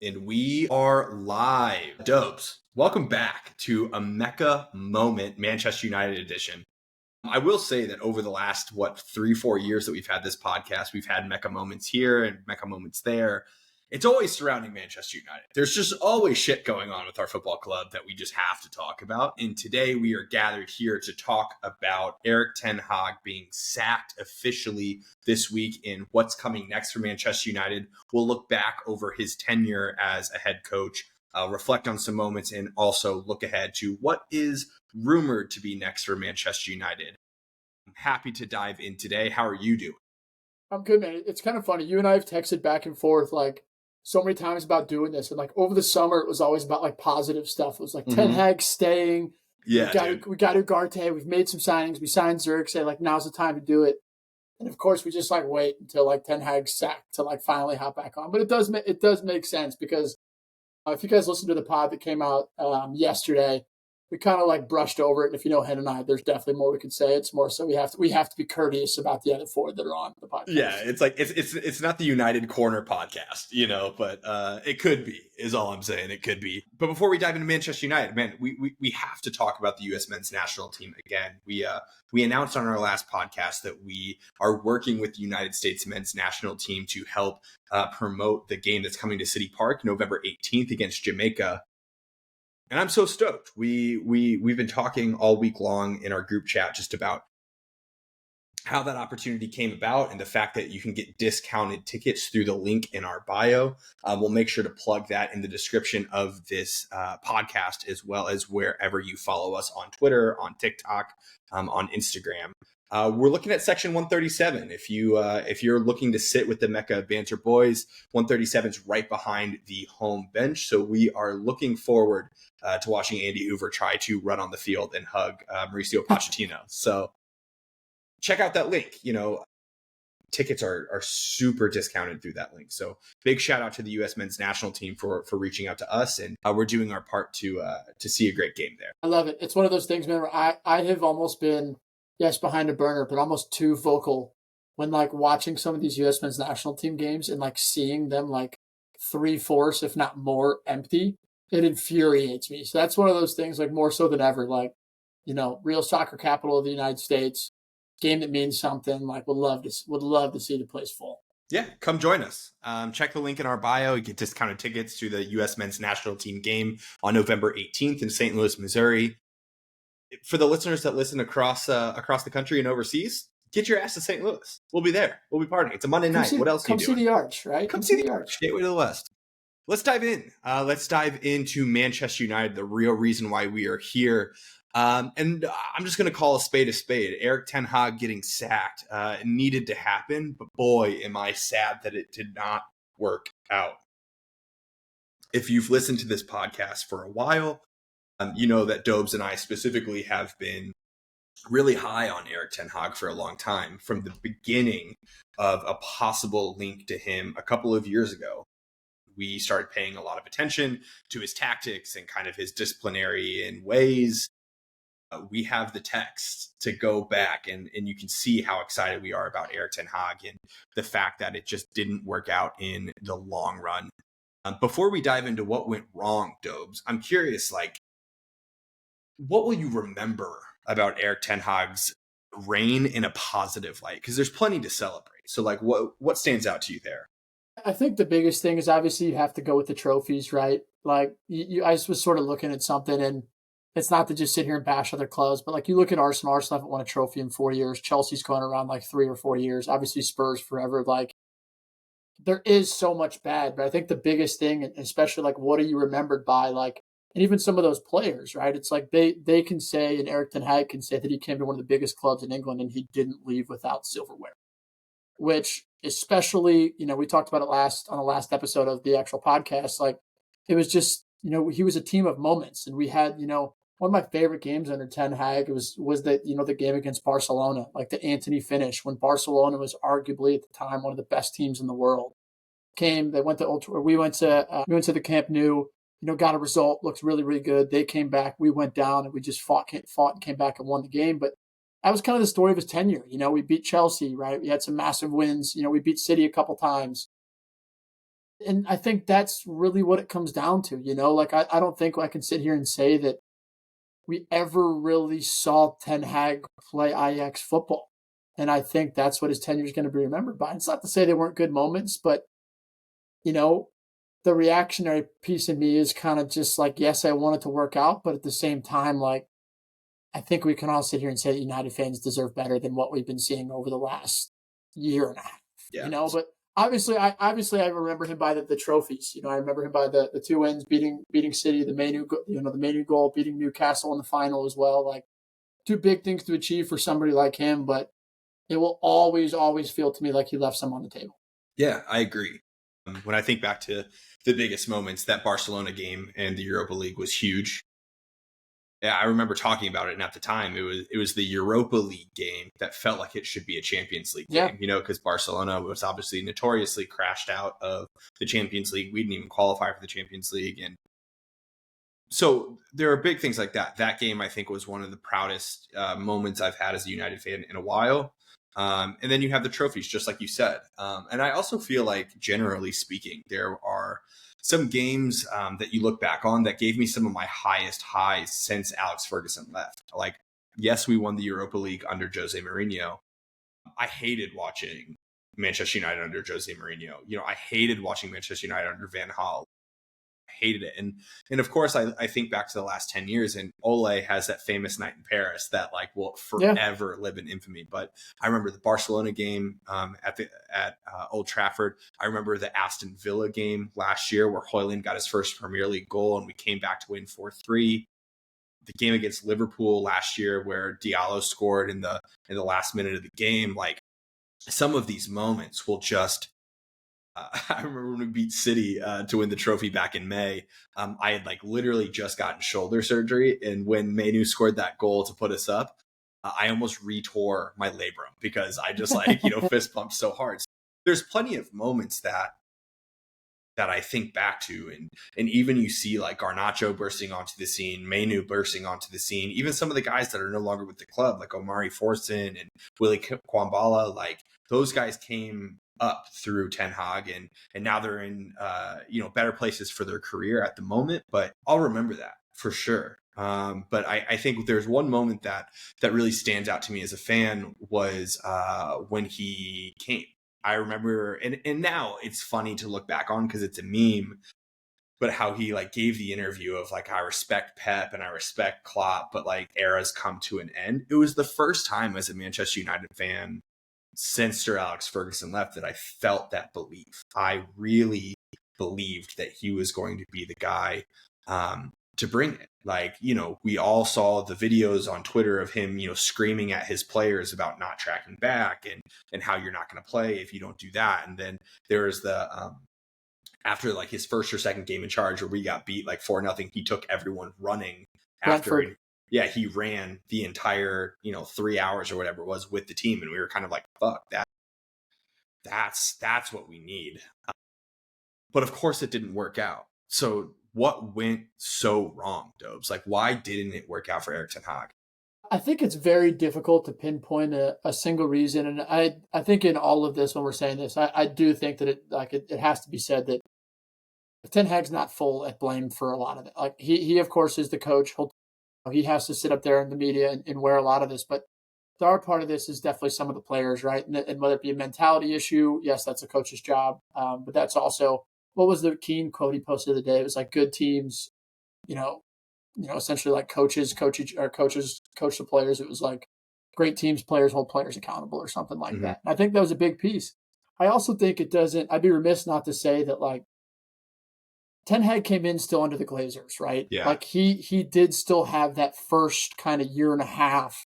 And we are live. Dopes, welcome back to a Mecca moment, Manchester United edition. I will say that over the last, 3-4 years that we've had this podcast, we've had Mecca moments here and Mecca moments there. It's always surrounding Manchester United. There's just always shit going on with our football club that we just have to talk about. And today we are gathered here to talk about Erik Ten Hag being sacked officially this week in what's coming next for Manchester United. We'll look back over his tenure as a head coach, reflect on some moments, and also look ahead to what is rumored to be next for Manchester United. I'm happy to dive in today. How are you doing? I'm good, man. It's kind of funny. You and I have texted back and forth like so many times about doing this. And like over the summer, it was always about like positive stuff. It was like Ten Hag staying. Yeah, we got Ugarte. We've made some signings. We signed Xerxes. Like now's the time to do it. And of course, we just like wait until like Ten Hag's sacked to like finally hop back on. But it does make sense because if you guys listened to the pod that came out yesterday, we kind of like brushed over it. And if you know Hen and I, there's definitely more we could say. It's more so we have to be courteous about the other four that are on the podcast. Yeah, it's like it's not the United Corner podcast, but it could be, is all I'm saying. It could be. But before we dive into Manchester United, man, we have to talk about the U.S. men's national team again. We announced on our last podcast that we are working with the United States men's national team to help promote the game that's coming to City Park November 18th against Jamaica. And I'm so stoked. We've been talking all week long in our group chat just about how that opportunity came about and the fact that you can get discounted tickets through the link in our bio. We'll make sure to plug that in the description of this podcast, as well as wherever you follow us on Twitter, on TikTok, on Instagram. We're looking at section 137. If you're looking to sit with the Mecca of Banter boys, 137 is right behind the home bench. So we are looking forward to watching Andy Hoover try to run on the field and hug Mauricio Pochettino. So check out that link. Tickets are super discounted through that link. So big shout out to the U.S. men's national team for reaching out to us, and we're doing our part to see a great game there. I love it. It's one of those things, man, where I have almost been, yes, behind a burner, but almost too vocal when like watching some of these U.S. men's national team games and like seeing them like 3/4, if not more, empty. It infuriates me. So that's one of those things, like more so than ever, like, real soccer capital of the United States, game that means something. Like would love to see the place full. Yeah, come join us. Check the link in our bio. You get discounted tickets to the U.S. men's national team game on November 18th in St. Louis, Missouri. For the listeners that listen across the country and overseas, get your ass to St. Louis. We'll be there. We'll be partying. It's a Monday night. What else are you doing? Come see the Arch, right? Come see the Arch. Gateway to the West. Let's dive in. Let's dive into Manchester United, the real reason why we are here. And I'm just going to call a spade a spade. Erik Ten Hag getting sacked needed to happen, but boy, am I sad that it did not work out. If you've listened to this podcast for a while, you know that Dobes and I specifically have been really high on Erik Ten Hag for a long time, from the beginning of a possible link to him a couple of years ago. We started paying a lot of attention to his tactics and kind of his disciplinary in ways. We have the text to go back and you can see how excited we are about Erik Ten Hag and the fact that it just didn't work out in the long run. Before we dive into what went wrong, Dobes, I'm curious, what will you remember about Erik Ten Hag's reign in a positive light? Because there's plenty to celebrate. So what stands out to you there? I think the biggest thing is obviously you have to go with the trophies, right? Like I just was sort of looking at something, and it's not to just sit here and bash other clubs, but like you look at Arsenal haven't won a trophy in 4 years. Chelsea's going around like 3 or 4 years. Obviously Spurs forever. Like there is so much bad, but I think the biggest thing, and especially like what are you remembered by, like, and even some of those players, right? It's like they can say, and Erik Ten Hag can say that he came to one of the biggest clubs in England and he didn't leave without silverware, which especially, we talked about it on the last episode of the actual podcast. Like it was just, he was a team of moments, and we had, one of my favorite games under Ten Hag was the game against Barcelona, like the Antony finish when Barcelona was arguably at the time one of the best teams in the world. They went to we went to the Camp Nou, got a result, looked really, really good. They came back, we went down, and we just fought and came back and won the game. But that was kind of the story of his tenure. We beat Chelsea, right? We had some massive wins. We beat City a couple times. And I think that's really what it comes down to, Like, I don't think I can sit here and say that we ever really saw Ten Hag play Ajax football. And I think that's what his tenure is going to be remembered by. It's not to say there weren't good moments, but, you know, the reactionary piece in me is kind of just like, yes, I want it to work out, but at the same time, like, I think we can all sit here and say that United fans deserve better than what we've been seeing over the last year and a half, Yeah. But obviously I remember him by the trophies. I remember him by the two wins, beating City, the Manu goal, beating Newcastle in the final as well. Like, two big things to achieve for somebody like him, but it will always feel to me like he left some on the table. Yeah, I agree. When I think back to the biggest moments, that Barcelona game and the Europa League was huge. Yeah, I remember talking about it, and at the time, it was the Europa League game that felt like it should be a Champions League Yeah. game, because Barcelona was obviously notoriously crashed out of the Champions League. We didn't even qualify for the Champions League, and so there are big things like that. That game, I think, was one of the proudest moments I've had as a United fan in a while. And then you have the trophies, just like you said. And I also feel like, generally speaking, there are some games that you look back on that gave me some of my highest highs since Alex Ferguson left. Like, yes, we won the Europa League under Jose Mourinho. I hated watching Manchester United under Jose Mourinho. I hated watching Manchester United under Van Gaal. Hated it. And of course, I think back to the last 10 years, and Ole has that famous night in Paris that will forever live in infamy. But I remember the Barcelona game at Old Trafford. I remember the Aston Villa game last year where Højlund got his first Premier League goal and we came back to win 4-3. The game against Liverpool last year where Diallo scored in the last minute of the game. Like, some of these moments will just I remember when we beat City to win the trophy back in May. I had literally just gotten shoulder surgery, and when Manu scored that goal to put us up, I almost retore my labrum because I just fist pumped so hard. So there's plenty of moments that I think back to, and even you see Garnacho bursting onto the scene, Manu bursting onto the scene, even some of the guys that are no longer with the club, like Omari Forson and Willie Kwambala, those guys came up through Ten Hag, and now they're in better places for their career at the moment. But I'll remember that for sure. But I think there's one moment that really stands out to me as a fan was when he came. I remember, and now it's funny to look back on because it's a meme, but how he gave the interview of I respect Pep and I respect Klopp, but eras come to an end. It was the first time as a Manchester United fan since Sir Alex Ferguson left that I felt that belief. I really believed that he was going to be the guy to bring it. We all saw the videos on Twitter of him, screaming at his players about not tracking back and how you're not going to play if you don't do that. And then there was the after his first or second game in charge where we got beat 4-0, he took everyone running after. Brentford. Yeah, he ran the entire 3 hours or whatever it was with the team, and we were kind of fuck that. That's what we need. But of course, it didn't work out. So what went so wrong, Dobes? Why didn't it work out for Erik Ten Hag? I think it's very difficult to pinpoint a single reason, and I think in all of this, when we're saying this, I do think that it has to be said that Ten Hag's not full at blame for a lot of it. He of course is the coach. He has to sit up there in the media and wear a lot of this, but the hard part of this is definitely some of the players, right? And whether it be a mentality issue, yes, that's a coach's job, but that's also, what was the Keane quote he posted the other day? It was good teams, essentially coaches coach the players. It was great teams, players hold players accountable or something like that. And I think that was a big piece. I also think I'd be remiss not to say that Ten Hag came in still under the Glazers, right? Yeah. He did still have that first kind of year and a half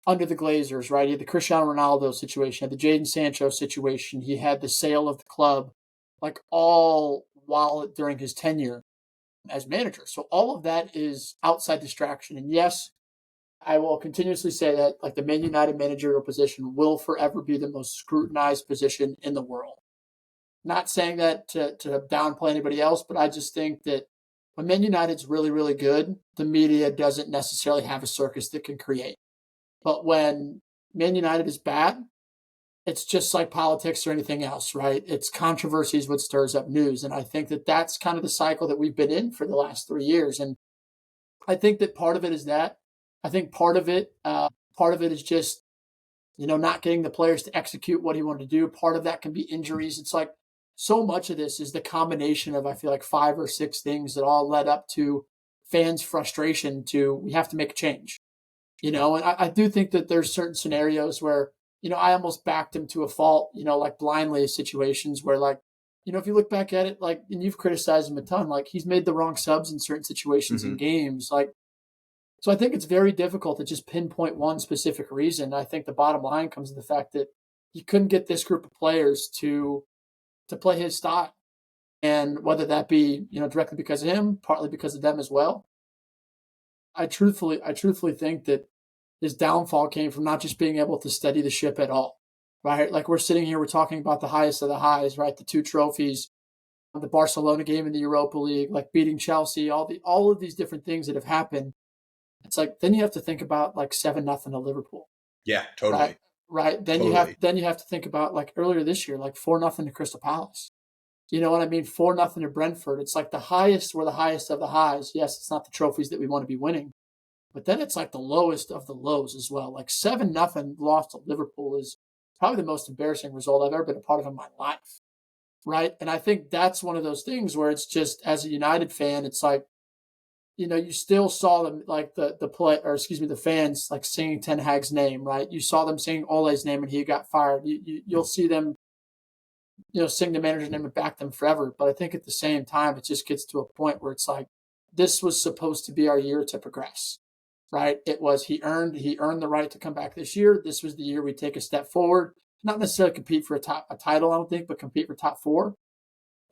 under the Glazers, right? He had the Cristiano Ronaldo situation, the Jadon Sancho situation. He had the sale of the club, all while during his tenure as manager. So all of that is outside distraction. And yes, I will continuously say that the Man United managerial position will forever be the most scrutinized position in the world. Not saying that to downplay anybody else, but I just think that when Man United's really, really good, the media doesn't necessarily have a circus that can create. But when Man United is bad, it's just like politics or anything else, right? It's controversy is what stirs up news. And I think that that's kind of the cycle that we've been in for the last 3 years. And I think that part of it is that. I think part of it is just, not getting the players to execute what he wanted to do. Part of that can be injuries. It's like so much of this is the combination of, I feel like, 5 or 6 things that all led up to fans' frustration to, we have to make a change. And I do think that there's certain scenarios where, I almost backed him to a fault, like blindly situations where, like, if you look back at it, like, and you've criticized him a ton, like he's made the wrong subs in certain situations in games. Like, so I think it's very difficult to just pinpoint one specific reason. I think the bottom line comes to the fact that you couldn't get this group of players to play his style. And whether that be, directly because of him, partly because of them as well. I truthfully think that his downfall came from not just being able to steady the ship at all, right? Like we're sitting here, we're talking about the highest of the highs, right? The 2 trophies, the Barcelona game in the Europa League, like beating Chelsea, all of these different things that have happened. It's like then you have to think about like 7-0 to Liverpool. Yeah, totally. Right. Then you have to think about like earlier this year, like 4-0 to Crystal Palace. You know what I mean? 4-0 to Brentford. It's like the highest were the highest of the highs. Yes, it's not the trophies that we want to be winning. But then it's like the lowest of the lows as well. Like 7-0 loss to Liverpool is probably the most embarrassing result I've ever been a part of in my life. Right. And I think that's one of those things where it's just, as a United fan, it's like, you still saw them like the fans like singing Ten Hag's name, right? You saw them singing Ole's name and he got fired. You'll see them, sing the manager's name and back them forever. But I think at the same time, it just gets to a point where it's like, this was supposed to be our year to progress, right? It was, he earned the right to come back this year. This was the year we take a step forward, not necessarily compete for a title, I don't think, but compete for top 4.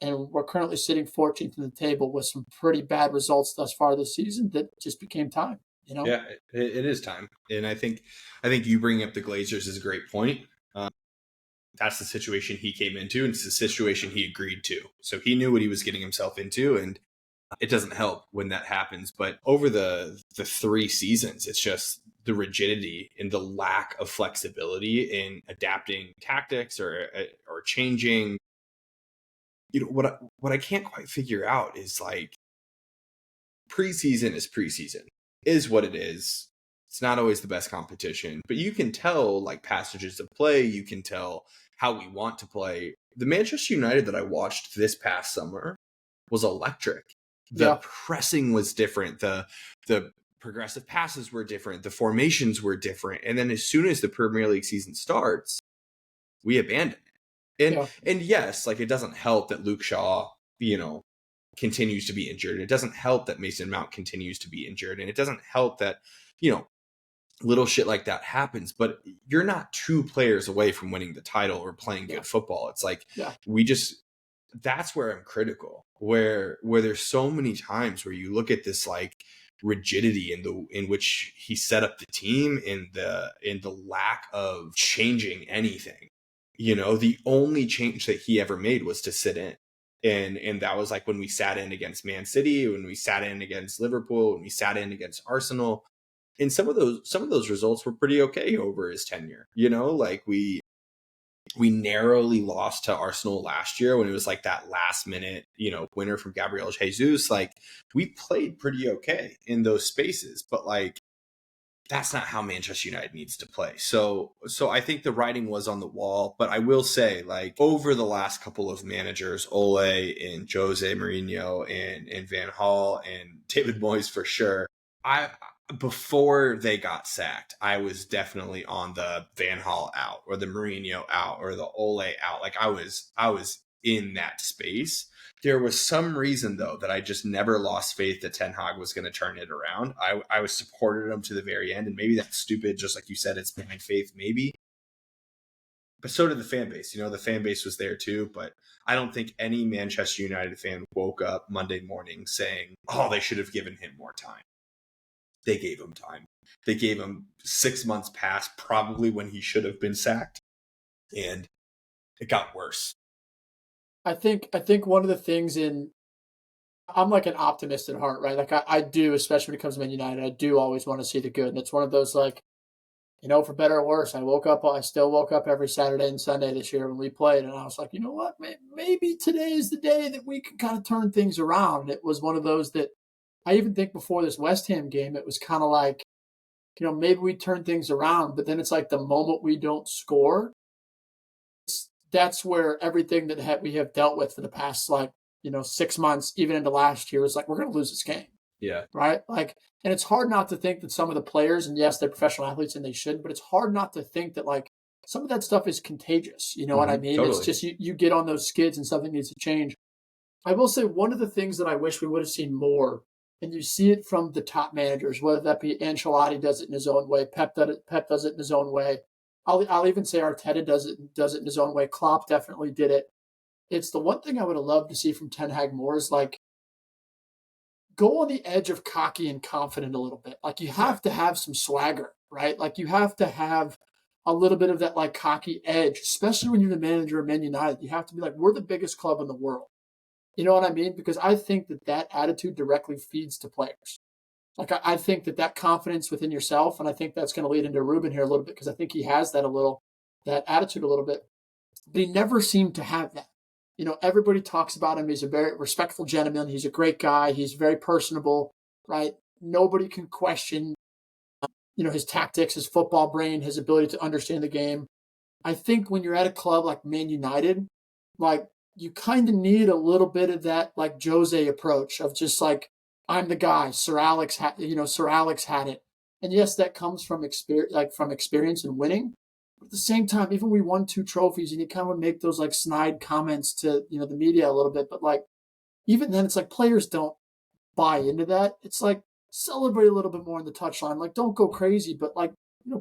And we're currently sitting 14th in the table with some pretty bad results thus far this season that just became time, Yeah, it is time. And I think you bringing up the Glazers is a great point. That's the situation he came into, and it's the situation he agreed to. So he knew what he was getting himself into, and it doesn't help when that happens. But over the 3 seasons, it's just the rigidity and the lack of flexibility in adapting tactics or changing. What I can't quite figure out is like preseason is what it is. It's not always the best competition, but you can tell like passages of play. You can tell how we want to play. The Manchester United that I watched this past summer was electric. The pressing was different. The progressive passes were different. The formations were different. And then as soon as the Premier League season starts, we abandon it. And yes, like it doesn't help that Luke Shaw, continues to be injured. It doesn't help that Mason Mount continues to be injured. And it doesn't help that, little shit like that happens. But you're not 2 players away from winning the title or playing good football. It's like that's where I'm critical, where there's so many times where you look at this like rigidity in which he set up the team in the lack of changing anything. The only change that he ever made was to sit in. And that was like when we sat in against Man City, when we sat in against Liverpool, when we sat in against Arsenal. And some of those results were pretty okay over his tenure. Like we narrowly lost to Arsenal last year when it was like that last minute, winner from Gabriel Jesus. Like we played pretty okay in those spaces, but like that's not how Manchester United needs to play. So I think the writing was on the wall, but I will say like over the last couple of managers, Ole and Jose Mourinho and Van Gaal and David Moyes for sure, before they got sacked, I was definitely on the Van Gaal out or the Mourinho out or the Ole out. Like I was in that space. There was some reason, though, that I just never lost faith that Ten Hag was going to turn it around. I was supported him to the very end, and maybe that's stupid, just like you said, it's blind faith, maybe. But so did the fan base. The fan base was there too, but I don't think any Manchester United fan woke up Monday morning saying, oh, they should have given him more time. They gave him time. They gave him 6 months past, probably when he should have been sacked, and it got worse. I think one of the things I'm like an optimist at heart, right? Like I do, especially when it comes to Man United, I do always want to see the good. And it's one of those like, For better or worse, I still woke up every Saturday and Sunday this year when we played. And I was like, you know what? Maybe today is the day that we can kind of turn things around. And it was one of those that I even think before this West Ham game, it was kind of like, maybe we turn things around. But then it's like the moment we don't score, that's where everything that we have dealt with for the past, 6 months, even into last year, is like, we're going to lose this game. Yeah. Right? And it's hard not to think that some of the players, and yes, they're professional athletes and they should, but it's hard not to think that some of that stuff is contagious. You know what I mean? Totally. It's just you get on those skids and something needs to change. I will say one of the things that I wish we would have seen more, and you see it from the top managers, whether that be Ancelotti does it in his own way, Pep does it in his own way. I'll even say Arteta does it in his own way. Klopp definitely did it. It's the one thing I would have loved to see from Ten Hag more is go on the edge of cocky and confident a little bit. You have to have some swagger, right? You have to have a little bit of that cocky edge, especially when you're the manager of Man United. You have to be like, we're the biggest club in the world. You know what I mean? Because I think that attitude directly feeds to players. I think that confidence within yourself, and I think that's going to lead into Ruben here a little bit because I think he has that attitude a little bit, but he never seemed to have that. Everybody talks about him. He's a very respectful gentleman. He's a great guy. He's very personable, right? Nobody can question, his tactics, his football brain, his ability to understand the game. I think when you're at a club like Man United, you kind of need a little bit of that, Jose approach of just I'm the guy. Sir Alex had it. And yes, that comes from experience and winning. But at the same time, even we won 2 trophies, and you kind of make those snide comments to the media a little bit. But even then, it's players don't buy into that. It's celebrate a little bit more in the touchline. Don't go crazy, but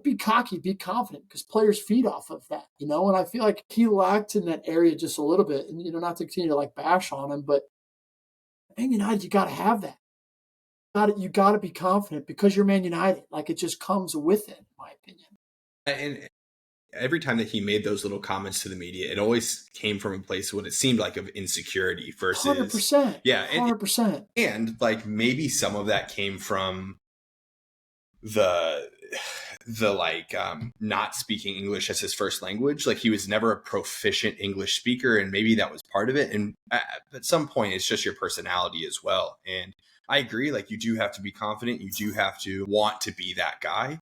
be cocky, be confident, because players feed off of that. And I feel like he lacked in that area just a little bit. And not to continue to bash on him, but Man United, you got to have that. You got to be confident because you're Man United. It just comes with it, in my opinion. And every time that he made those little comments to the media, it always came from a place what it seemed like of insecurity versus 100%. Yeah, 100%. And maybe some of that came from the not speaking English as his first language. He was never a proficient English speaker, and maybe that was part of it. And at some point, it's just your personality as well. And I agree, you do have to be confident. You do have to want to be that guy.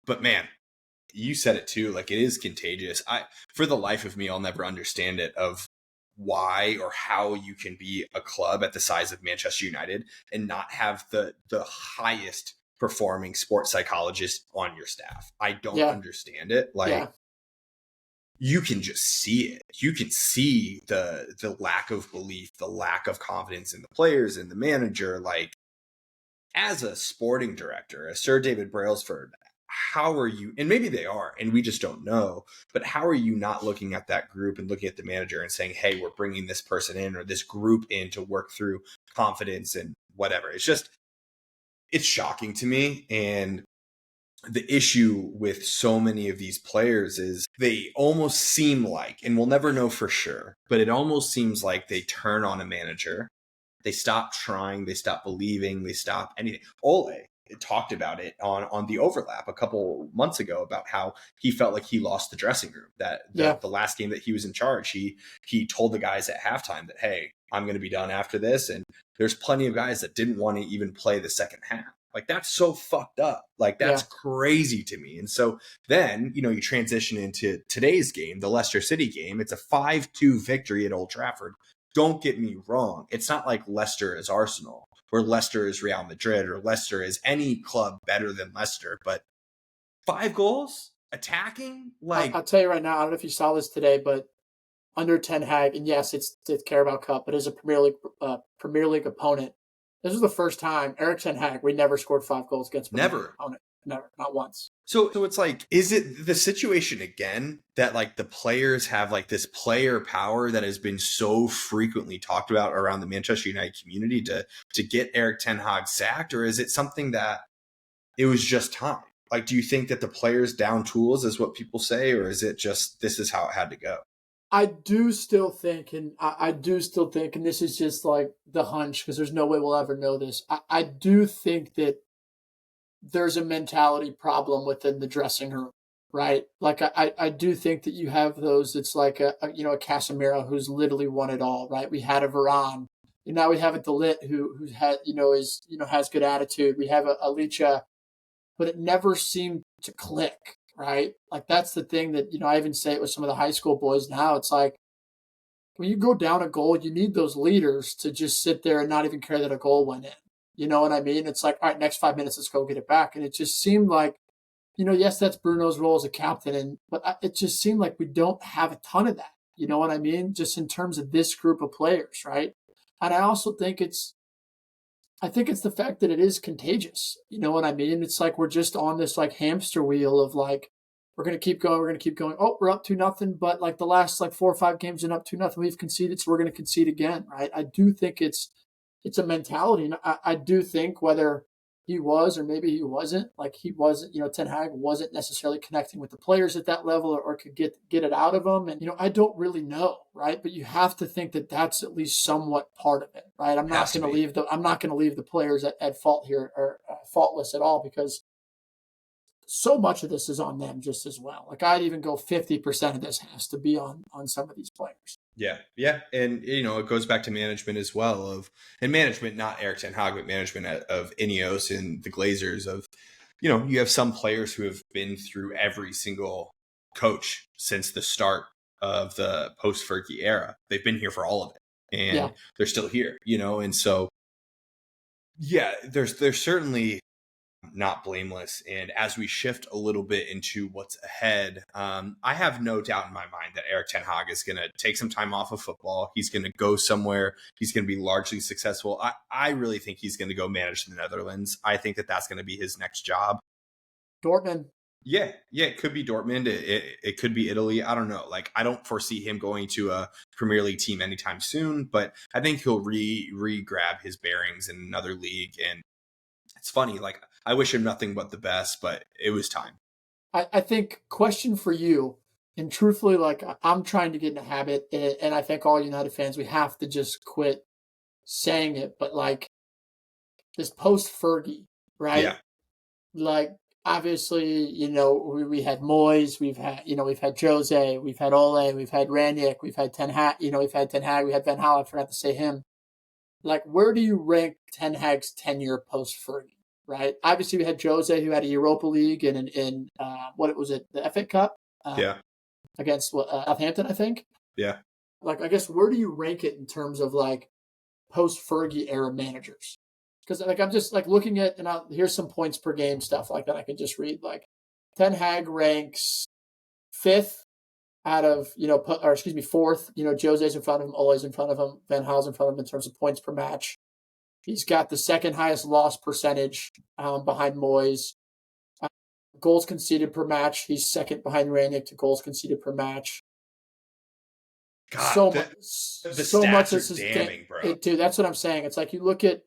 But man, you said it too, it is contagious. For the life of me, I'll never understand it of why or how you can be a club at the size of Manchester United and not have the highest performing sports psychologist on your staff. I don't understand it. You can just see it. You can see the lack of belief, the lack of confidence in the players and the manager. As a sporting director, as Sir David Brailsford, how are you, and maybe they are, and we just don't know, but how are you not looking at that group and looking at the manager and saying, hey, we're bringing this person in or this group in to work through confidence and whatever? It's shocking to me. And the issue with so many of these players is they almost seem like, and we'll never know for sure, but it almost seems like they turn on a manager. They stop trying, they stop believing, they stop anything. Ole talked about it on the overlap a couple months ago about how he felt like he lost the dressing room. The last game that he was in charge, he told the guys at halftime that, hey, I'm going to be done after this. And there's plenty of guys that didn't want to even play the second half. That's so fucked up. That's crazy to me. And so then, you transition into today's game, the Leicester City game. It's a 5-2 victory at Old Trafford. Don't get me wrong. It's not like Leicester is Arsenal or Leicester is Real Madrid or Leicester is any club better than Leicester. But 5 goals attacking? I'll tell you right now, I don't know if you saw this today, but under Ten Hag, and yes, it's the Carabao Cup, but as a Premier League opponent, this was the first time Erik Ten Hag, we never scored 5 goals against Never. Opponent. Never, not once. So it's is it the situation again that the players have this player power that has been so frequently talked about around the Manchester United community to get Erik Ten Hag sacked? Or is it something that it was just time? Do you think that the players down tools is what people say, or is it just this is how it had to go? I do still think, and this is just the hunch because there's no way we'll ever know this. I do think that there's a mentality problem within the dressing room, right? Like I do think that you have those. It's like a Casemiro who's literally won it all, right? We had a Varane, and now we have a Delit who had is has good attitude. We have a Licha, but it never seemed to click, right? Like that's the thing that I even say it with some of the high school boys now. It's like when you go down a goal, you need those leaders to just sit there and not even care that a goal went in. You know what I mean? It's like, all right, next 5 minutes, let's go get it back. And it just seemed like, yes, that's Bruno's role as a captain, but it just seemed like we don't have a ton of that. You know what I mean? Just in terms of this group of players, right? And I also think it's the fact that it is contagious. You know what I mean? It's like we're just on this like hamster wheel of like, we're going to keep going. We're going to keep going. Oh, we're up 2-0. But like the last like 4 or 5 games and up 2-0, we've conceded. So we're going to concede again. Right. I do think it's a mentality. And I do think whether he was or maybe he wasn't, like he wasn't, Ten Hag wasn't necessarily connecting with the players at that level or could get it out of them. And, I don't really know. Right. But you have to think that that's at least somewhat part of it. Right. I'm not going to leave the players at fault here or faultless at all, because so much of this is on them just as well. Like I'd even go 50% of this has to be on some of these players. Yeah. Yeah. And, it goes back to management as well and management, not Erik Ten Hag, but management of Ineos and the Glazers you have some players who have been through every single coach since the start of the post-Fergie era. They've been here for all of it and they're still here, and so, yeah, there's certainly not blameless. And as we shift a little bit into what's ahead, I have no doubt in my mind that Erik Ten Hag is going to take some time off of football. He's going to go somewhere. He's going to be largely successful. I really think he's going to go manage the Netherlands. I think that that's going to be his next job. Dortmund. Yeah, it could be Dortmund. It could be Italy. I don't know. Like, I don't foresee him going to a Premier League team anytime soon, but I think he'll re-grab his bearings in another league. And it's funny, like, I wish him nothing but the best, but it was time. I think, question for you, and truthfully, like, I'm trying to get in a habit, and I think all United fans, we have to just quit saying it, but like, this post-Fergie, right? Yeah. Like, obviously, we had Moyes, we've had Jose, we've had Ole, we've had Ranić, we've had Ten Hag, we had Van Gaal, I forgot to say him. Like, where do you rank Ten Hag's tenure post-Fergie? Right. Obviously, we had Jose, who had a Europa League and in what was it, the FA Cup? Against Southampton, I think. Yeah. Like, I guess, where do you rank it in terms of like post-Fergie era managers? Because like I'm just like looking at, and here's some points per game stuff like that I can just read. Like, Ten Hag ranks 5th out of fourth. Jose's in front of him, Ole's in front of him, Van Gaal's in front of him in terms of points per match. He's got the second highest loss percentage behind Moyes. Goals conceded per match. He's second behind Ranić to goals conceded per match. God, so much is damning, bro. Dude, that's what I'm saying. It's like you look at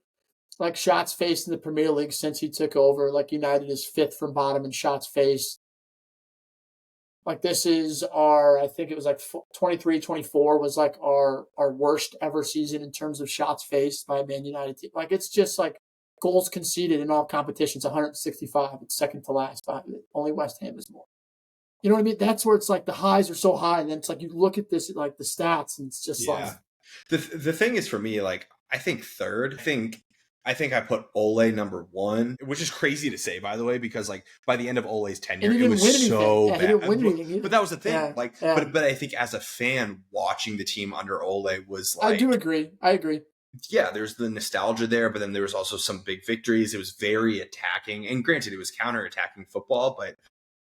like shots faced in the Premier League since he took over. Like United is 5th from bottom in shots faced. Like this is I think it was like 23-24 was like our worst ever season in terms of shots faced by a Man United team. Like it's just like goals conceded in all competitions, 165. It's second to last. Only West Ham is more. You know what I mean? That's where it's like the highs are so high. And then it's like you look at this, like the stats, and it's just like. The thing is for me, like, I think third. I think I put Ole number 1, which is crazy to say, by the way, because like by the end of Ole's tenure, it was so bad. He didn't win anything. But that was the thing. But I think as a fan watching the team under Ole was like, I do agree. I agree. Yeah, there's the nostalgia there, but then there was also some big victories. It was very attacking, and granted, it was counter-attacking football, but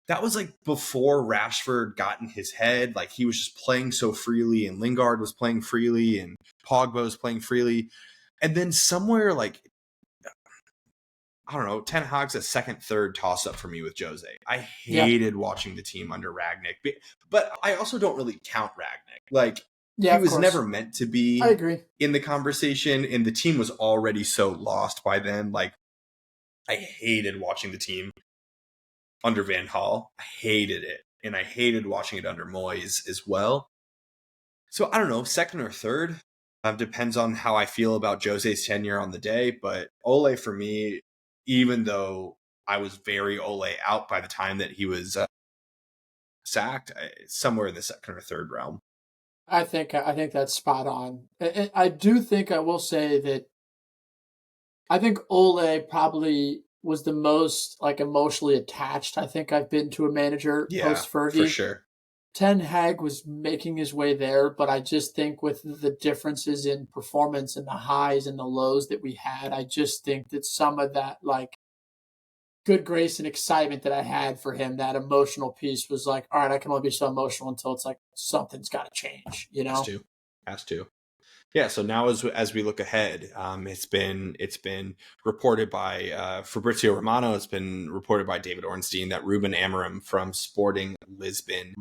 that was like before Rashford got in his head. Like he was just playing so freely, and Lingard was playing freely, and Pogba was playing freely. And then somewhere like, I don't know, Ten Hag's a second, third toss-up for me with Jose. I hated watching the team under Ragnick. But I also don't really count Ragnick. Like, he was never meant to be in the conversation, and the team was already so lost by then. Like, I hated watching the team under Van Gaal. I hated it. And I hated watching it under Moyes as well. So, I don't know, second or third. Depends on how I feel about Jose's tenure on the day. But Ole, for me, even though I was very Ole out by the time that he was sacked, somewhere in the second or third realm. I think that's spot on. And I do think I will say that I think Ole probably was the most like emotionally attached I think I've been to a manager Yeah, post for Fergie. sure. Ten Hag was making his way there, but I just think with the differences in performance and the highs and the lows that we had, I just think that some of that like good grace and excitement that I had for him, that emotional piece was like, all right, I can only be so emotional until it's like something's got to change, you Has know? to, has to. Yeah. So now, as we look ahead, it's been reported by Fabrizio Romano. It's been reported by David Ornstein that Ruben Amorim from Sporting Lisbon,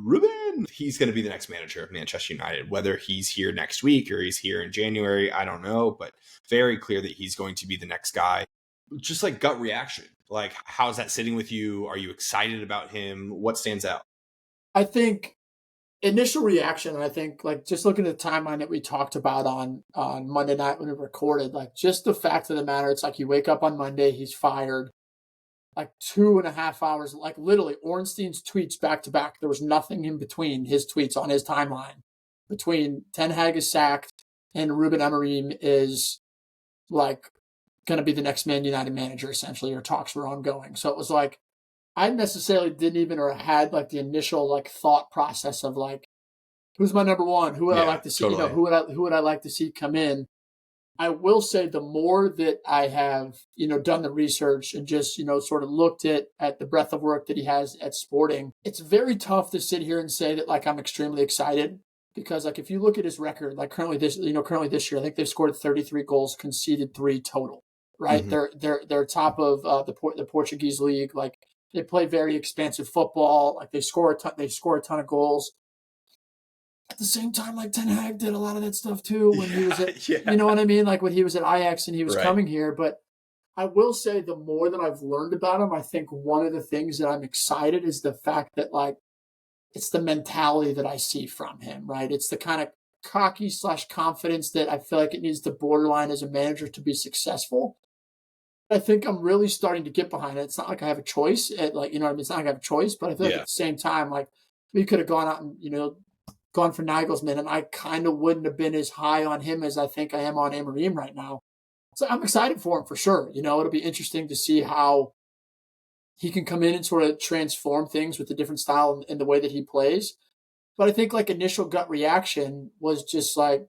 he's going to be the next manager of Manchester United. Whether he's here next week or he's here in January, I don't know, but very clear that he's going to be the next guy. Just like gut reaction, like how's that sitting with you? Are you excited about him? What stands out? I think initial reaction, and I think like just looking at the timeline that we talked about on Monday night when we recorded, like just the fact of the matter, it's like you wake up on Monday, he's fired. Like 2.5 hours, like literally Ornstein's tweets back to back. There was nothing in between his tweets on his timeline between Ten Hag is sacked and Ruben Amorim is like going to be the next Man United manager, essentially, or talks were ongoing. So it was like I necessarily didn't even or had like the initial like thought process of like who's my number one, who would I Yeah, like to see, totally. who would I like to see come in. I will say the more that I have, done the research and just, sort of looked at the breadth of work that he has at Sporting, it's very tough to sit here and say that like I'm extremely excited because like if you look at his record, like currently this year, I think they've scored 33 goals, conceded 3 total. Right? Mm-hmm. They're top of the Portuguese league. Like they play very expansive football. Like they score a ton of goals at the same time, like Ten Hag did a lot of that stuff too when he was Yeah, at, yeah, you know what I mean? Like when he was at Ajax and he was right. coming here. But I will say the more that I've learned about him, I think one of the things that I'm excited is the fact that like it's the mentality that I see from him, right? It's the kind of cocky slash confidence that I feel like it needs to borderline as a manager to be successful. I think I'm really starting to get behind it. It's not like I have a choice. Like, you know what I mean? It's not like I have a choice, but I feel like at Yeah, the same time, like we could have gone out and, gone for Nagelsmann, and I kind of wouldn't have been as high on him as I think I am on Amorim right now. So I'm excited for him for sure. It'll be interesting to see how he can come in and sort of transform things with the different style and the way that he plays. But I think like initial gut reaction was just like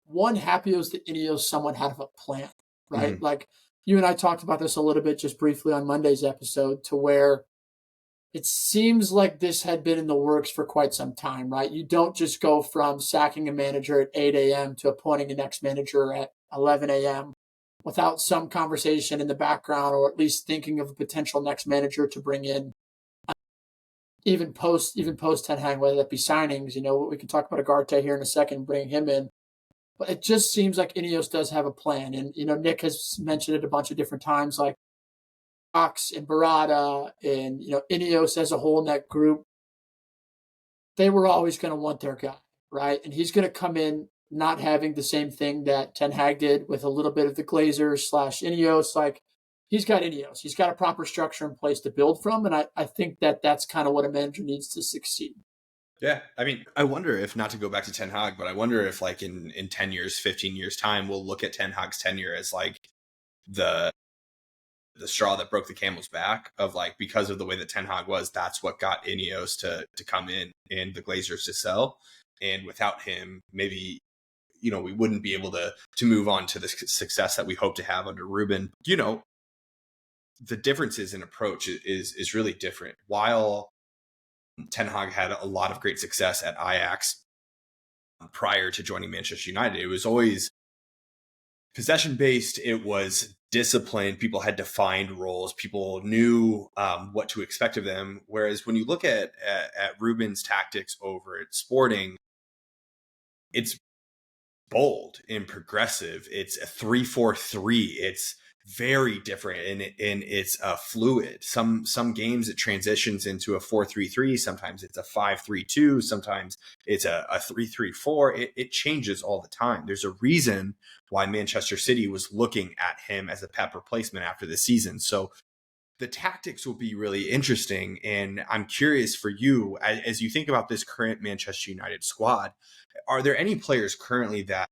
one happiest that Ineos somewhat had of a plan, right? mm-hmm. Like you and I talked about this a little bit just briefly on Monday's episode to where it seems like this had been in the works for quite some time, right? You don't just go from sacking a manager at 8 a.m. to appointing a next manager at 11 a.m. without some conversation in the background or at least thinking of a potential next manager to bring in even post Ten Hag, whether that be signings. We can talk about Agarte here in a second, bring him in. But it just seems like Ineos does have a plan. And, Nick has mentioned it a bunch of different times, like Fox and Barada and, Ineos as a whole in that group, they were always going to want their guy, right? And he's going to come in not having the same thing that Ten Hag did with a little bit of the Glazers slash Ineos. Like he's got Ineos. He's got a proper structure in place to build from. And I think that that's kind of what a manager needs to succeed. Yeah, I mean, I wonder if, not to go back to Ten Hag, but I wonder if like in 10 years, 15 years time, we'll look at Ten Hag's tenure as like the straw that broke the camel's back of like, because of the way that Ten Hag was, that's what got Ineos to come in and the Glazers to sell. And without him, maybe, we wouldn't be able to move on to the success that we hope to have under Ruben. The differences in approach is really different. While Ten Hag had a lot of great success at Ajax prior to joining Manchester United, it was always possession based. It was disciplined. People had defined roles. People knew what to expect of them. Whereas when you look at Ruben's tactics over at Sporting, it's bold and progressive. It's a 3-4-3. It's very different and it's fluid. Some games it transitions into a 4-3-3. Sometimes it's a 5-3-2. Sometimes it's a 3-3-4. It changes all the time. There's a reason why Manchester City was looking at him as a Pep replacement after the season. So the tactics will be really interesting. And I'm curious for you, as you think about this current Manchester United squad, are there any players currently that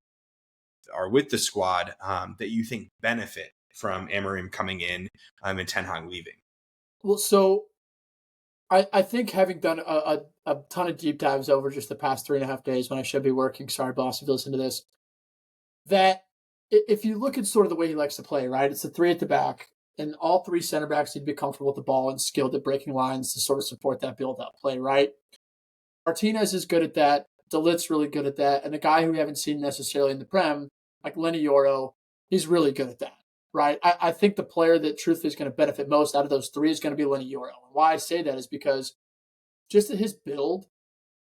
are with the squad that you think benefit from Amorim coming in and Ten Hag leaving? Well, so I think having done a ton of deep dives over just the past 3.5 days when I should be working, sorry, boss, if you listen to this, that if you look at sort of the way he likes to play, right, it's the three at the back, and all three center backs need to be comfortable with the ball and skilled at breaking lines to sort of support that build up play, right? Martinez is good at that. DeLit's really good at that. And the guy who we haven't seen necessarily in the Prem, like Lenny Yoro, he's really good at that, right? I think the player that truthfully is going to benefit most out of those three is going to be Lenny Yoro. And why I say that is because just at his build,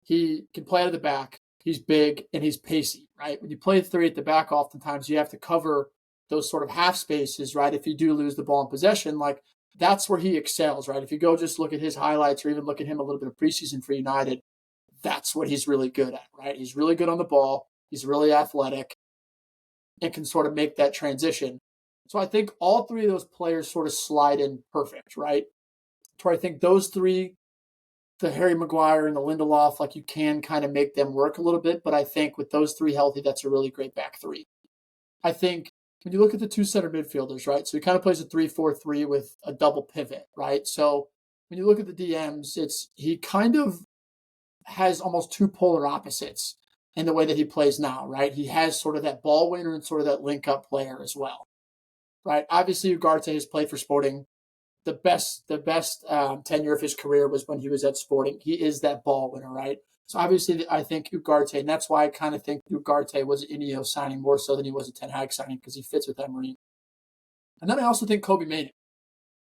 he can play out of the back. He's big and he's pacey, right? When you play three at the back, oftentimes you have to cover those sort of half spaces, right? If you do lose the ball in possession, like that's where he excels, right? If you go just look at his highlights or even look at him a little bit of preseason for United, that's what he's really good at, right? He's really good on the ball. He's really athletic and can sort of make that transition. So I think all three of those players sort of slide in perfect, right? To where I think those three, the Harry Maguire and the Lindelof, like you can kind of make them work a little bit. But I think with those three healthy, that's a really great back three. I think when you look at the two center midfielders, right? So he kind of plays a 3-4-3 with a double pivot, right? So when you look at the DMs, he kind of has almost two polar opposites in the way that he plays now, right? He has sort of that ball winner and sort of that link up player as well, right? Obviously, Ugarte has played for Sporting. The best tenure of his career was when he was at Sporting. He is that ball winner, right? So obviously, I think Ugarte, and that's why I kind of think Ugarte was an Ineos signing more so than he was a Ten Hag signing because he fits with Amorim. And then I also think Kobe Manu,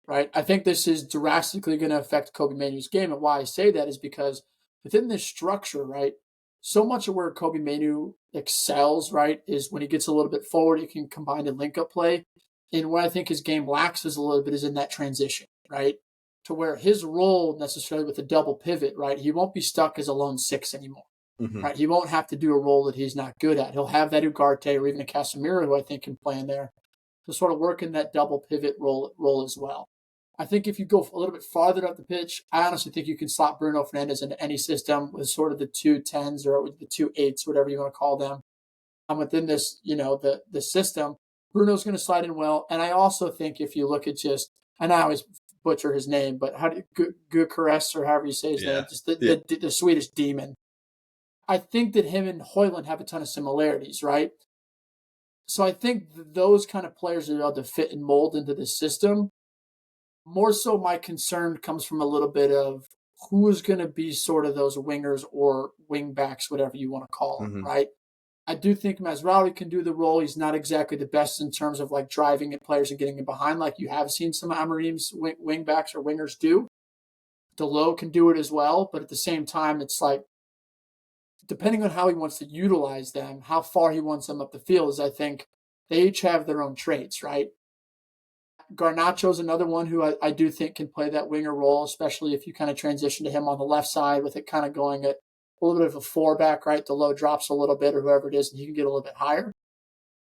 right? I think this is drastically going to affect Kobe Manu's game. And why I say that is because within this structure, right, so much of where Kobe Manu excels, right, is when he gets a little bit forward, he can combine and link up play. And what I think his game lacks is a little bit is in that transition, right? To where his role necessarily with a double pivot, right, he won't be stuck as a lone six anymore, right? He won't have to do a role that he's not good at. He'll have that Ugarte or even a Casemiro who I think can play in there to sort of work in that double pivot role as well. I think if you go a little bit farther up the pitch, I honestly think you can slot Bruno Fernandes into any system with sort of the 2 10s or the 2 8s, whatever you want to call them. Within this, the system, Bruno's going to slide in well. And I also think if you look at and I always butcher his name, but how do you, Gukares or however you say his name, just the Swedish demon. I think that him and Højlund have a ton of similarities, right? So I think those kind of players are able to fit and mold into the system. More so, my concern comes from a little bit of who is going to be sort of those wingers or wing backs, whatever you want to call them, right? I do think Mazraoui can do the role. He's not exactly the best in terms of like driving at players and getting in behind like you have seen some of Amorim's wing backs or wingers do. Delo can do it as well, but at the same time, it's like, depending on how he wants to utilize them, how far he wants them up the field is, I think, they each have their own traits, right? Garnacho's another one who I do think can play that winger role, especially if you kind of transition to him on the left side with it kind of going at a little bit of a four back, right? The low drops a little bit or whoever it is, and he can get a little bit higher.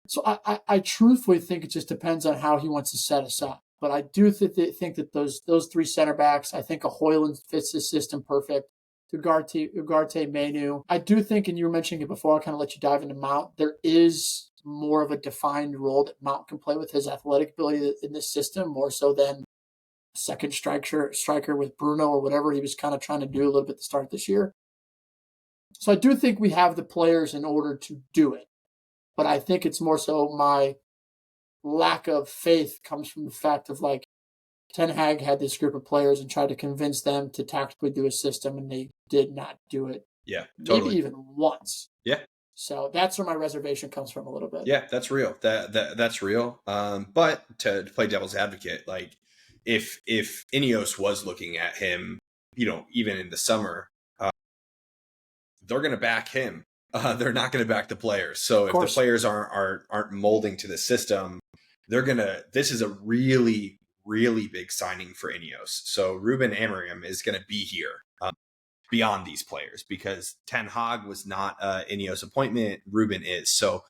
So I truthfully think it just depends on how he wants to set us up. But I do think that those three center backs, I think a Højlund fits the system perfect. Ugarte, Manu. I do think, and you were mentioning it before, I'll kind of let you dive into Mount. There is more of a defined role that Mount can play with his athletic ability in this system, more so than a second striker with Bruno or whatever he was kind of trying to do a little bit to start this year. So I do think we have the players in order to do it. But I think it's more so my lack of faith comes from the fact of like Ten Hag had this group of players and tried to convince them to tactically do a system, and they did not do it. Yeah, totally. Maybe even once. Yeah. So that's where my reservation comes from a little bit. Yeah, that's real. That's real. But to play devil's advocate, like if Ineos was looking at him, even in the summer, they're going to back him. They're not going to back the players. So if the players aren't molding to the system, this is a really, really big signing for Ineos. So Ruben Amorim is going to be here beyond these players because Ten Hag was not Ineos appointment. Ruben is. So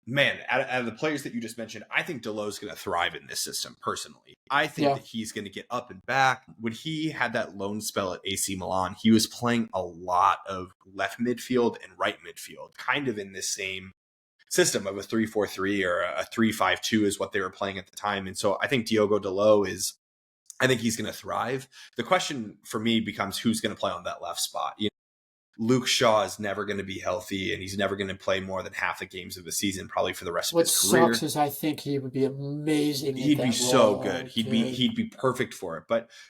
Man, out of the players that you just mentioned, I think Dalot's going to thrive in this system personally. I think that he's going to get up and back. When he had that loan spell at AC Milan, he was playing a lot of left midfield and right midfield, kind of in this same system of a 3-4-3 or a 3-5-2 is what they were playing at the time. And so I think Diogo Dalot I think he's going to thrive. The question for me becomes who's going to play on that left spot. Luke Shaw is never going to be healthy, and he's never going to play more than half the games of the season, probably for the rest of his career. What sucks is I think he would be amazing. He'd be so good. He'd be perfect for it.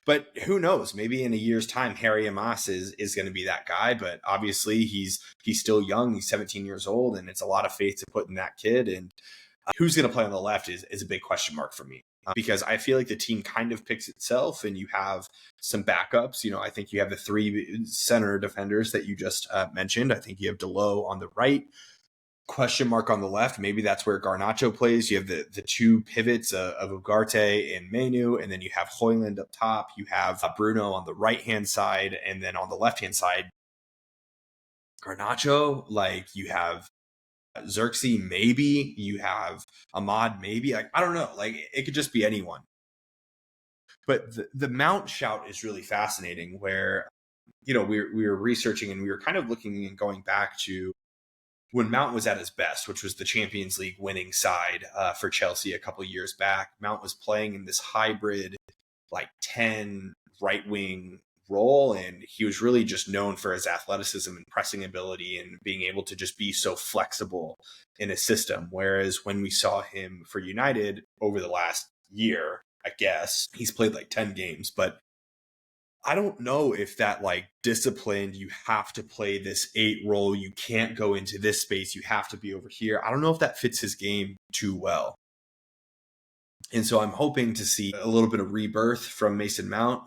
But who knows? Maybe in a year's time, Harry Amas is going to be that guy. But obviously, he's still young. He's 17 years old, and it's a lot of faith to put in that kid. And who's going to play on the left is a big question mark for me. Because I feel like the team kind of picks itself, and you have some backups. I think you have the 3 center defenders that you just mentioned. I think you have Dalot on the right, question mark on the left. Maybe that's where Garnacho plays. You have the 2 pivots of Ugarte and Menu, and then you have Højlund up top. You have Bruno on the right-hand side, and then on the left-hand side, Garnacho. You have Xerxes, maybe you have Ahmad, maybe I don't know. It could just be anyone. But the Mount shout is really fascinating. Where we were researching and we were kind of looking and going back to when Mount was at his best, which was the Champions League winning side for Chelsea a couple of years back. Mount was playing in this hybrid 10 right wing role, and he was really just known for his athleticism and pressing ability and being able to just be so flexible in a system. Whereas when we saw him for United over the last year, I guess he's played 10 games, but I don't know if that disciplined, you have to play this 8 role, you can't go into this space, you have to be over here. I don't know if that fits his game too well. And so I'm hoping to see a little bit of rebirth from Mason Mount.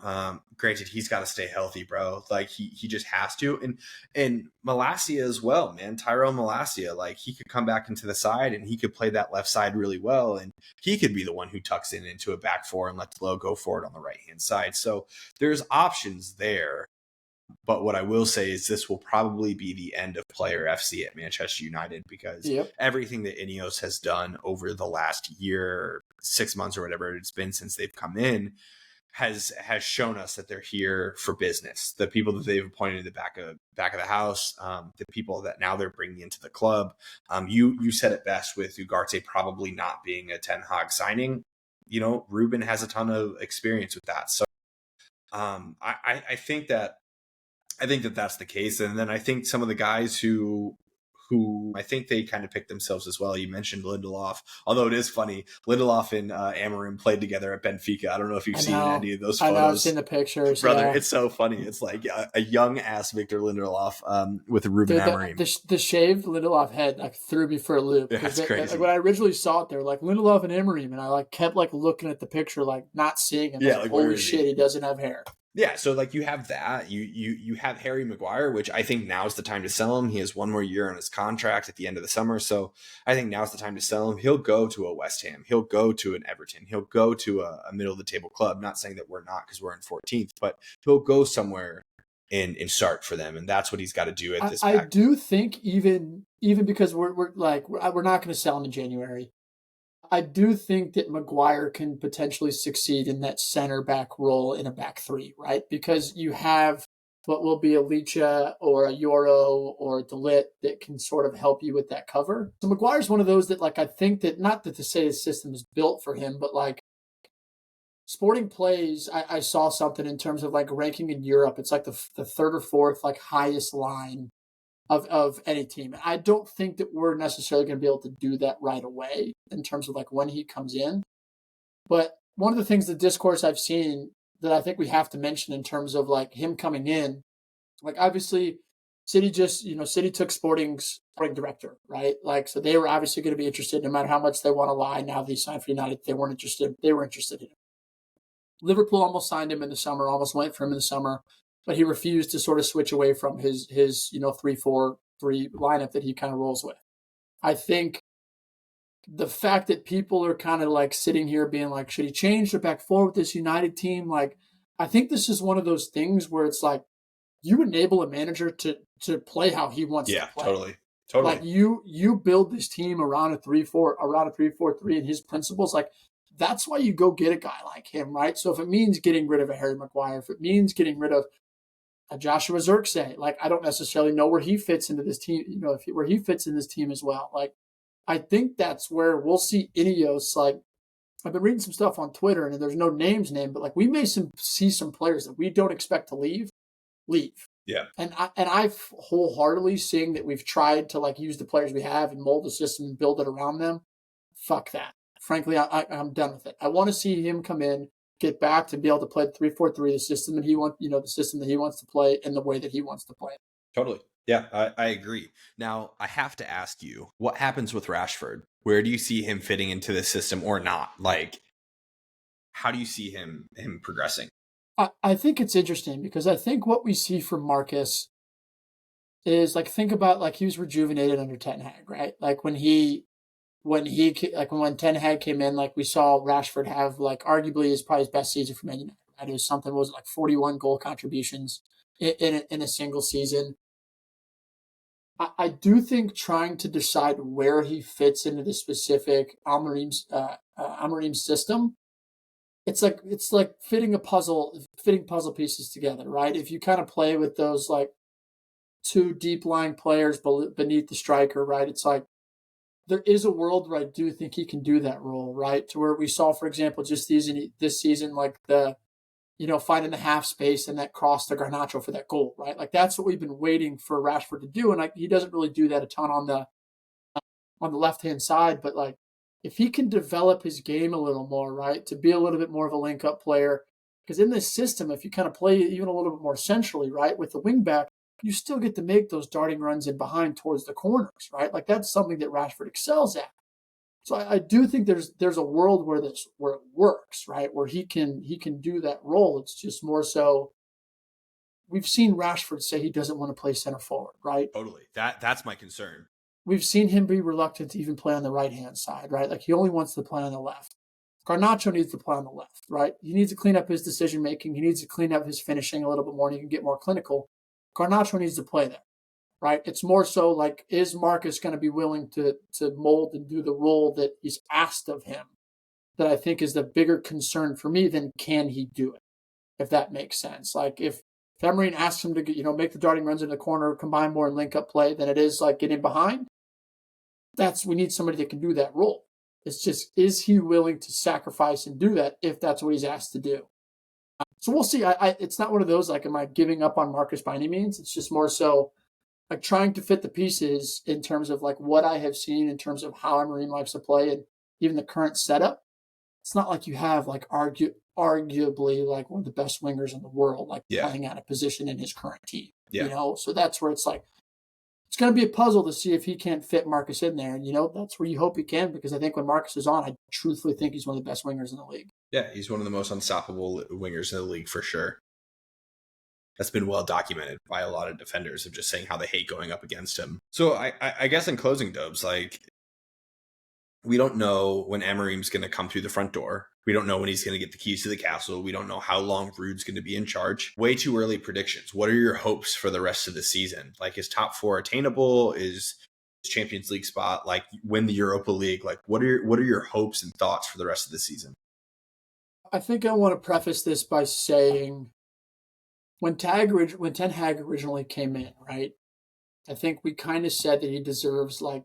Granted, he's got to stay healthy, bro. He just has to. And Malacia as well, man. Tyrone Malacia, he could come back into the side and he could play that left side really well. And he could be the one who tucks into a back 4 and lets Lowe go forward on the right-hand side. So there's options there. But what I will say is this will probably be the end of player FC at Manchester United, because everything that Ineos has done over the last year, 6 months or whatever it's been since they've come in has shown us that they're here for business. The people that they've appointed in the back of the house, the people that now they're bringing into the club. You said it best with Ugarte probably not being a Ten Hag signing. Ruben has a ton of experience with that. So I think that that's the case. And then I think some of the guys who I think they kind of picked themselves as well. You mentioned Lindelof, although it is funny. Lindelof and Amorim played together at Benfica. I don't know if you've seen any of those photos. I know, I've seen the pictures. Brother, yeah. It's so funny. It's a young-ass Victor Lindelof with Ruben Amorim. The shaved Lindelof head threw me for a loop. Yeah, that's crazy. When I originally saw it, they were Lindelof and Amorim, and I kept looking at the picture, not seeing him. Yeah, holy shit, he doesn't have hair. Yeah, so you have that. You have Harry Maguire, which I think now's the time to sell him. He has 1 more year on his contract at the end of the summer, so I think now's the time to sell him. He'll go to a West Ham. He'll go to an Everton. He'll go to a middle-of-the-table club. Not saying that we're not, because we're in 14th, but he'll go somewhere and start for them, and that's what he's got to do at this. I do think even because we're not going to sell him in January. I do think that Maguire can potentially succeed in that center back role in a back 3, right? Because you have what will be a Licha or a Euro or a De Ligt that can sort of help you with that cover. So Maguire's one of those that I think that, not that to say his system is built for him, but Sporting plays, I saw something in terms of ranking in Europe. It's the 3rd or 4th highest line of any team. I don't think that we're necessarily going to be able to do that right away in terms of when he comes in. But one of the things, the discourse I've seen that I think we have to mention in terms of him coming in, obviously City City took Sporting's director, right? So they were obviously going to be interested, no matter how much they want to lie. Now they signed for United, they weren't interested. They were interested in him. Liverpool almost signed him in the summer, almost went for him in the summer, but he refused to sort of switch away from his 3-4-3 lineup that he kind of rolls with. I think the fact that people are kind of sitting here being should he change the back 4 with this United team? I think this is one of those things where it's you enable a manager to play how he wants to play. Totally. Totally. Like you build this team around a 3-4-3 and his principles. Like that's why you go get a guy like him, right? So if it means getting rid of a Harry Maguire, if it means getting rid of a Joshua Zirkzee, like I don't necessarily know where he fits into this team, where he fits in this team as well. Like I think that's where we'll see Ineos. Like I've been reading some stuff on Twitter, and there's no names named, but like we may see some players that we don't expect to leave. Yeah. And I've wholeheartedly seeing that we've tried to like use the players we have and mold the system and build it around them. Fuck that. Frankly, I'm done with it. I want to see him come in, get back to be able to play the 3-4-3, the system that he wants, the system that he wants to play in the way that he wants to play. Totally. Yeah, I agree. Now, I have to ask you, what happens with Rashford? Where do you see him fitting into the system or not? Like, how do you see him progressing? I think it's interesting because I think what we see from Marcus is like, think about like he was rejuvenated under Ten Hag, right? Like when Ten Hag came in, like we saw Rashford have like arguably probably his best season for Man United. Right? It was something, was it like 41 goal contributions in a single season. I do think trying to decide where he fits into the specific Amorim system, it's like fitting puzzle pieces together, right? If you kind of play with those like two deep lying players beneath the striker, right? It's like there is a world where I do think he can do that role, right? To where we saw, for example, just this season, like finding the half space and that cross to Garnacho for that goal, right? Like that's what we've been waiting for Rashford to do, and like he doesn't really do that a ton on the left hand side, but like if he can develop his game a little more, right, to be a little bit more of a link up player, because in this system, if you kind of play even a little bit more centrally, right, with the wing back, you still get to make those darting runs in behind towards the corners, right? Like that's something that Rashford excels at. So I do think there's a world where it works, right? Where he can do that role. It's just more so we've seen Rashford say he doesn't want to play center forward, right? Totally. That's my concern. We've seen him be reluctant to even play on the right-hand side, right? Like he only wants to play on the left. Garnacho needs to play on the left, right? He needs to clean up his decision-making. He needs to clean up his finishing a little bit more and he can get more clinical. Garnacho needs to play there, right? It's more so like, is Marcus going to be willing to mold and do the role that he's asked of him? That I think is the bigger concern for me than can he do it, if that makes sense. Like if Amorim asks him to make the darting runs in the corner, combine more and link up play than it is like getting behind, we need somebody that can do that role. It's just, is he willing to sacrifice and do that if that's what he's asked to do? So we'll see. It's not one of those like, am I giving up on Marcus by any means? It's just more so like trying to fit the pieces in terms of like what I have seen in terms of how Amorim likes to play and even the current setup. It's not like you have like arguably like one of the best wingers in the world, like playing at a position in his current team. Yeah. So that's where it's like, it's going to be a puzzle to see if he can't fit Marcus in there. And, that's where you hope he can, because I think when Marcus is on, I truthfully think he's one of the best wingers in the league. Yeah, he's one of the most unstoppable wingers in the league for sure. That's been well documented by a lot of defenders of just saying how they hate going up against him. So I guess in closing, Dobes, like we don't know when Amorim's going to come through the front door. We don't know when he's going to get the keys to the castle. We don't know how long Rude's going to be in charge. Way too early predictions. What are your hopes for the rest of the season? Like, is top 4 attainable? Is Champions League spot, like win the Europa League? Like, what are your hopes and thoughts for the rest of the season? I think I want to preface this by saying when Ten Hag originally came in, right, I think we kind of said that he deserves, like,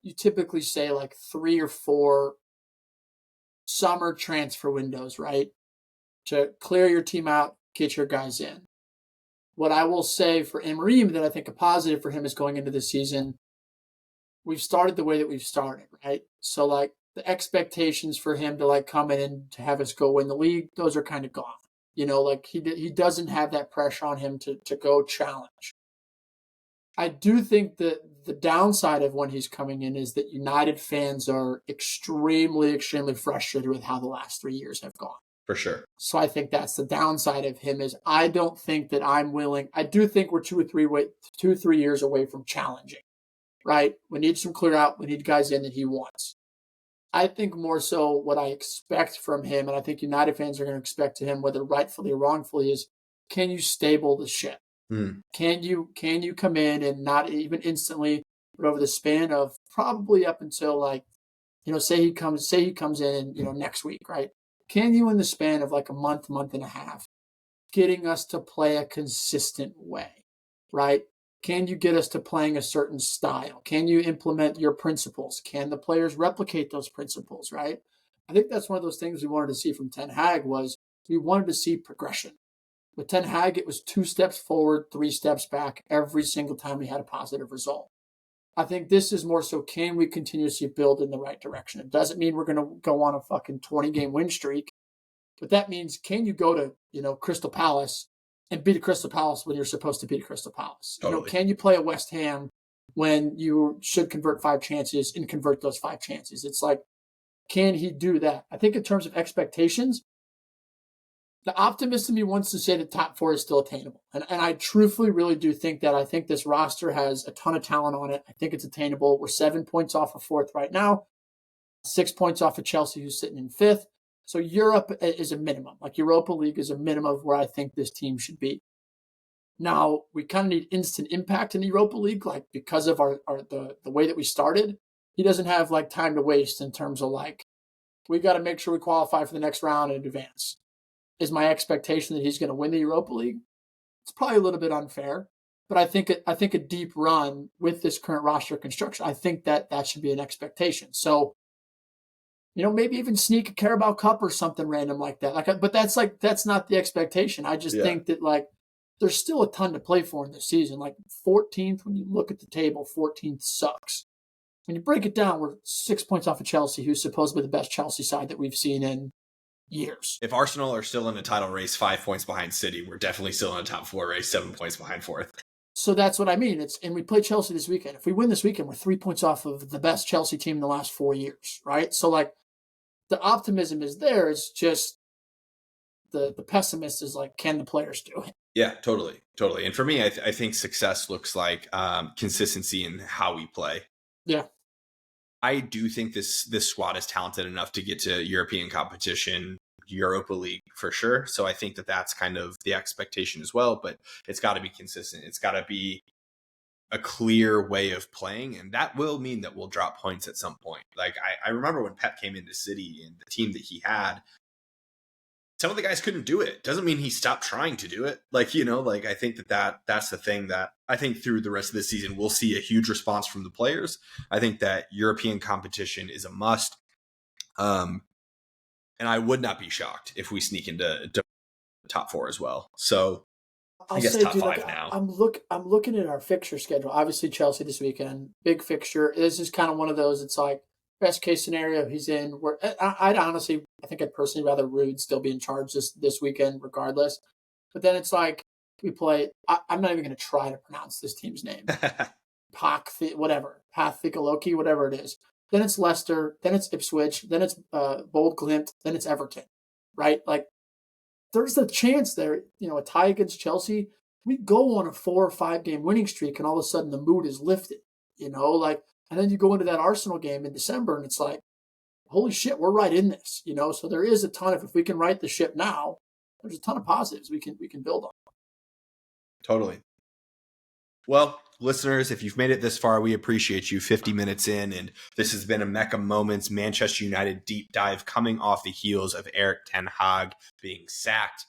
you typically say like 3 or 4 summer transfer windows, right? To clear your team out, get your guys in. What I will say for Amorim that I think a positive for him is going into the season, we've started the way that we've started, right? So like the expectations for him to like come in and to have us go win the league, those are kind of gone. Like he doesn't have that pressure on him to go challenge. I do think that the downside of when he's coming in is that United fans are extremely, extremely frustrated with how the last 3 years have gone. For sure. So I think that's the downside of him is I don't think that I'm willing. I do think we're 2 or 3 years away from challenging, right? We need some clear out. We need guys in that he wants. I think more so what I expect from him, and I think United fans are going to expect to him, whether rightfully or wrongfully, is can you stable the ship? Can you come in and not even instantly but over the span of probably up until like, say he comes in, next week, right? Can you, in the span of like a month and a half, getting us to play a consistent way, right? Can you get us to playing a certain style? Can you implement your principles? Can the players replicate those principles, right? I think that's one of those things we wanted to see from Ten Hag was we wanted to see progression. With Ten Hag, it was 2 steps forward, 3 steps back every single time we had a positive result. I think this is more so, can we continuously build in the right direction? It doesn't mean we're going to go on a fucking 20-game win streak, but that means, can you go to, Crystal Palace and beat a Crystal Palace when you're supposed to beat a Crystal Palace? Totally. Can you play a West Ham when you should convert 5 chances and convert those 5 chances? It's like, can he do that? I think in terms of expectations, the optimist in me wants to say the top 4 is still attainable. And I truthfully really do think that. I think this roster has a ton of talent on it. I think it's attainable. We're 7 points off of 4th right now, 6 points off of Chelsea, who's sitting in 5th. So Europe is a minimum. Like Europa League is a minimum of where I think this team should be. Now, we kind of need instant impact in the Europa League, like because of the way that we started. He doesn't have like time to waste in terms of like, we got to make sure we qualify for the next round and advance. Is my expectation that he's going to win the Europa League? It's probably a little bit unfair, but I think a deep run with this current roster construction, I think that should be an expectation. So, maybe even sneak a Carabao Cup or something random like that. But that's not the expectation. I just think that like there's still a ton to play for in this season. Like 14th, when you look at the table, 14th sucks. When you break it down, we're 6 points off of Chelsea, who's supposedly the best Chelsea side that we've seen in years. If Arsenal are still in a title race 5 points behind City, we're definitely still in a top 4 race 7 points behind 4th. So that's what I mean. And we play Chelsea this weekend. If we win this weekend, we're 3 points off of the best Chelsea team in the last 4 years, right? So like the optimism is there. It's just the pessimist is like, can the players do it? Yeah, totally. And for me, I think success looks like consistency in how we play. Yeah. I do think this squad is talented enough to get to European competition, Europa League for sure. So I think that's kind of the expectation as well, but it's got to be consistent. It's got to be a clear way of playing, and that will mean that we'll drop points at some point. Like I remember when Pep came into City and the team that he had, some of the guys couldn't do it. Doesn't mean he stopped trying to do it. Like, I think that's the thing that I think through the rest of the season, we'll see a huge response from the players. I think that European competition is a must. And I would not be shocked if we sneak into top 4 as well. So I guess top 5 now. I'm looking at our fixture schedule. Obviously Chelsea this weekend, big fixture. This is kind of one of those, it's like, best case scenario, he's in. Where I think I'd personally rather Rude still be in charge this weekend, regardless. But then it's like we play. I'm not even going to try to pronounce this team's name. Pathikaloki, whatever it is. Then it's Leicester. Then it's Ipswich. Then it's Bold Glimt. Then it's Everton. Right? Like there's a chance there. A tie against Chelsea. We go on a 4 or 5 game winning streak, and all of a sudden the mood is lifted. And then you go into that Arsenal game in December, and it's like, holy shit, we're right in this, So there is a ton of, if we can right the ship now, there's a ton of positives we can build on. Totally. Well, listeners, if you've made it this far, we appreciate you. 50 minutes in, and this has been a Mecca Moments Manchester United deep dive coming off the heels of Erik Ten Hag being sacked.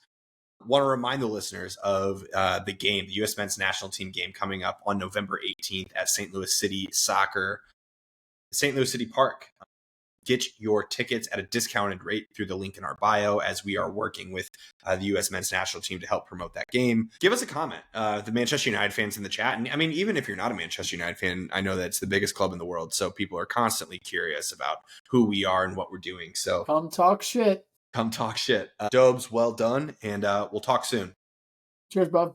Want to remind the listeners of the game, the U.S. men's national team game coming up on November 18th at St. Louis City Park. Get your tickets at a discounted rate through the link in our bio, as we are working with the U.S. men's national team to help promote that game. Give us a comment, the Manchester United fans in the chat. And I mean, even if you're not a Manchester United fan, I know that it's the biggest club in the world. So people are constantly curious about who we are and what we're doing. So come talk shit. Dobes, well done. And we'll talk soon. Cheers, bub.